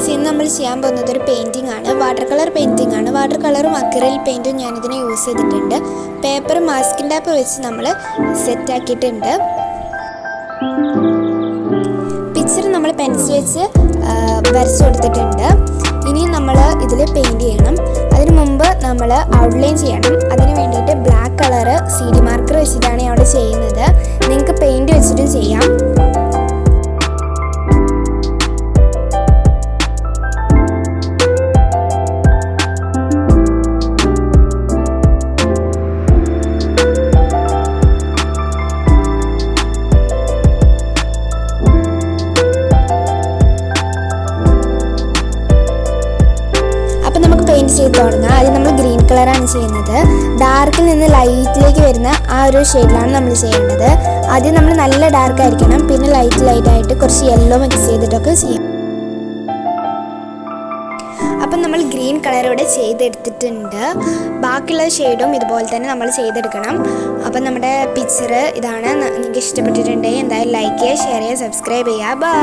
Friends, ഇന്ന് നമ്മൾ ചെയ്യാൻ പോകുന്നത് ഒരു പെയിൻറ്റിംഗ് ആണ്. വാട്ടർ കളർ പെയിൻറ്റിംഗ് ആണ്. വാട്ടർ കളറും അക്രിലിൽ പെയിൻറ്റും ഞാനിതിനെ യൂസ് ചെയ്തിട്ടുണ്ട്. പേപ്പർ മാസ്കിൻ ടാപ്പ് വെച്ച് നമ്മൾ സെറ്റാക്കിയിട്ടുണ്ട്. പിക്ചർ നമ്മൾ പെൻസിൽ വെച്ച് വരച്ചു കൊടുത്തിട്ടുണ്ട്. ഇനി നമ്മൾ ഇതിൽ പെയിൻറ്റ് ചെയ്യണം. അതിന് മുമ്പ് നമ്മൾ ഔട്ട്ലൈൻ ചെയ്യണം. അതിന് വേണ്ടിയിട്ട് ബ്ലാക്ക് കളറ് CD മാർക്കർ വെച്ചിട്ടാണ് അവിടെ ചെയ്യുന്നത്. നിങ്ങൾക്ക് പെയിൻറ്റ് വെച്ചിട്ടും ചെയ്യാം. പെയിൻറ്റ് ചെയ്ത് തുടങ്ങാം. ആദ്യം നമ്മൾ ഗ്രീൻ കളറാണ് ചെയ്യുന്നത്. ഡാർക്കിൽ നിന്ന് ലൈറ്റിലേക്ക് വരുന്ന ആ ഒരു ഷെയ്ഡിലാണ് നമ്മൾ ചെയ്യേണ്ടത്. ആദ്യം നമ്മൾ നല്ല ഡാർക്ക് ആയിരിക്കണം, പിന്നെ ലൈറ്റായിട്ട് കുറച്ച് യെല്ലോ മിക്സ് ചെയ്തിട്ടൊക്കെ ചെയ്യാം. അപ്പം നമ്മൾ ഗ്രീൻ കളർ ഇവിടെ ചെയ്തെടുത്തിട്ടുണ്ട്. ബാക്കിയുള്ള ഷെയ്ഡും ഇതുപോലെ തന്നെ നമ്മൾ ചെയ്തെടുക്കണം. അപ്പം നമ്മുടെ പിക്ചർ ഇതാണ്. നിങ്ങൾക്ക് ഇഷ്ടപ്പെട്ടിട്ടുണ്ടെങ്കിൽ എന്തായാലും ലൈക്ക് ചെയ്യുക, ഷെയർ ചെയ്യുക, സബ്സ്ക്രൈബ് ചെയ്യുക. ബൈ.